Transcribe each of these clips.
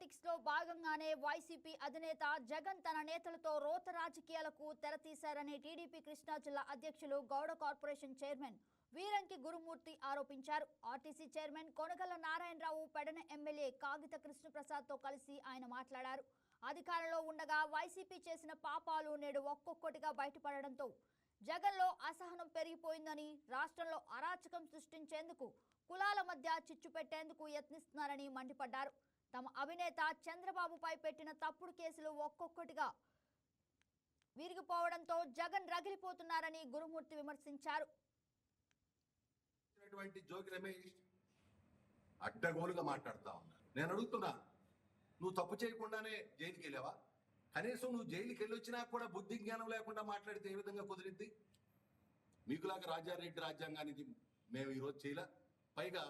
Politics లో భాగంగానే YCP అధినేత జగన్ తన నేతలతో రోత రాజకీయాలకు తెరతీశారని టీడీపీ కృష్ణా జిల్లా అధ్యక్షులు గౌడ కార్పొరేషన్ చైర్మన్ వీరంకి గురుమూర్తి ఆరోపించారు. RTC chairman Konagala Narayanarao Pedana MLA Kagitha Krishnaprasad తో కలిసి ఆయన మాట్లాడారు. అధికారంలో ఉండగా వైసీపీ చేసిన పాపాలు నేడు ఒక్కొక్కటిగా బయటపడడంతో జగన్లో అసహనం పెరిగిపోయిందని, రాష్ట్రంలో అరాచకం సృష్టించేందుకు కులాల మధ్య చిచ్చు పెట్టేందుకు యత్నిస్తున్నారని మండిపడ్డారు. తమ అధినేత చంద్రబాబుపై పెట్టిన తప్పుడు కేసులు ఒక్కొక్కటిగా విరిగిపోవడంతో జగన్ రగిలిపోతున్నారని గురుమూర్తి విమర్శించారు. జోగి రమేష్ అడ్డగోలుగా మాట్లాడుతా ఉన్నా. నేను అడుగుతున్నా, నువ్వు తప్పు చేయకుండానే జైలుకి వెళ్ళావా? కనీసం నువ్వు జైలుకి వెళ్ళొచ్చినా కూడా బుద్ధి జ్ఞానం లేకుండా మాట్లాడితే ఏ విధంగా కుదిరింది? మీకులాగా రాజారెడ్డి రాజ్యాంగానికి మేము ఈరోజు చేయలే. పైగా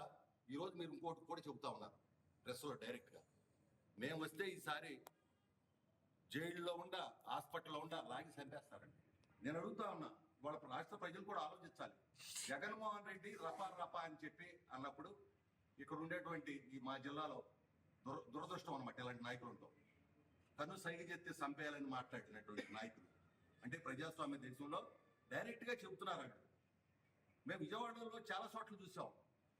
ఈరోజు మీరు ఇంకోటి కూడా చెబుతా ఉన్నారు ప్రెస్లో డైరెక్ట్గా. మేము వస్తే ఈసారి జైల్లో ఉండా హాస్పిటల్లో ఉండా లాగి చంపేస్తారండి. నేను అడుగుతా ఉన్నా, వాళ్ళ రాష్ట్ర ప్రజలు కూడా ఆలోచించాలి. జగన్మోహన్ రెడ్డి రపా అని చెప్పి అన్నప్పుడు ఇక్కడ ఉండేటువంటి ఈ మా జిల్లాలో దురదృష్టం అనమాట. ఇలాంటి నాయకులతో తను సైగ చెప్తే చంపేయాలని మాట్లాడినటువంటి నాయకులు అంటే ప్రజాస్వామ్య దేశంలో డైరెక్ట్గా చెబుతున్నారండి. మేము విజయవాడలో చాలా చోట్ల చూసాం.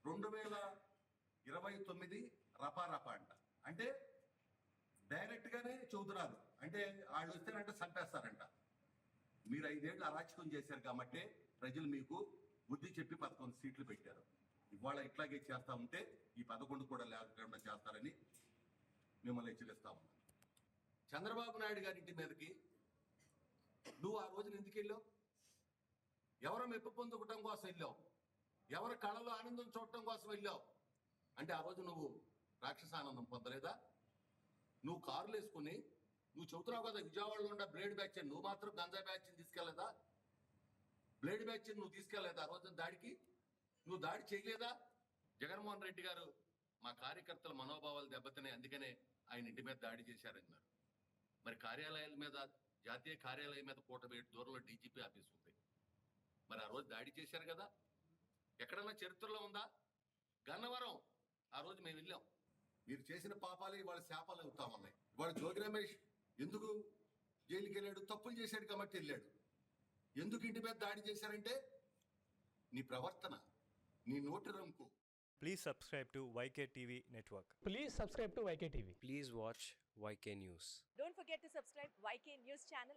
2029 రపా అంట, అంటే డైరెక్ట్గానే చెబుతున్నారు. అంటే వాళ్ళు వస్తేనంటే చంపేస్తారంట. మీరు 5 ఏళ్ళు అరాచకం చేశారు కాబట్టి ప్రజలు మీకు బుద్ధి చెప్పి 11 సీట్లు పెట్టారు. ఇవాళ ఇట్లాగే చేస్తా ఉంటే ఈ 11 కూడా లేకుండా చేస్తారని మిమ్మల్ని హెచ్చరిస్తా ఉన్నాను. చంద్రబాబు నాయుడు గారి ఇంటి మీదకి నువ్వు ఆ రోజున ఎందుకు వెళ్ళావు? ఎవరో మెప్పు పొందుకోవటం కోసం వెళ్ళావు, ఎవరి కళలో ఆనందం చూడటం కోసం వెళ్ళావు. అంటే ఆ రోజు నువ్వు రాక్షస ఆనందం పొందలేదా? నువ్వు కారులు వేసుకుని నువ్వు చెబుతున్నావు కదా విజయవాడలో ఉన్న బ్లేడ్ బ్యాచ్, నువ్వు మాత్రం గంజా బ్యాచ్ని తీసుకెళ్లేదా? బ్లేడ్ బ్యాచ్ నువ్వు తీసుకెళ్లేదా? ఆ రోజు దాడికి నువ్వు దాడి చేయలేదా? జగన్మోహన్ రెడ్డి గారు మా కార్యకర్తల మనోభావాలు దెబ్బతినే, అందుకనే ఆయన ఇంటి మీద దాడి చేశారన్నారు. మరి కార్యాలయాల మీద, జాతీయ కార్యాలయం మీద 1 మీటర్ దూరంలో డీజీపీ ఆఫీస్ ఉంది. మరి ఆ రోజు దాడి చేశారు కదా, ఎక్కడన్నా చరిత్రలో ఉందా? గన్నవరం ఆ రోజు మేము వెళ్ళాం. మీరు చేసిన పాపాలే ఇవాళ శాపాలు అవుతా ఉన్నాయి. ఇవాళ జోగి రమేష్ ఎందుకు జైలుకి వెళ్ళాడు? తప్పులు చేశాడు కాబట్టి వెళ్ళాడు. ఎందుకు ఇంటి మీద దాడి చేశారంటే నీ ప్రవర్తన, నీ నోటి రంకు. Please subscribe to YK TV Network. Please subscribe to YK TV. Please watch YK News. Don't forget to subscribe YK News channel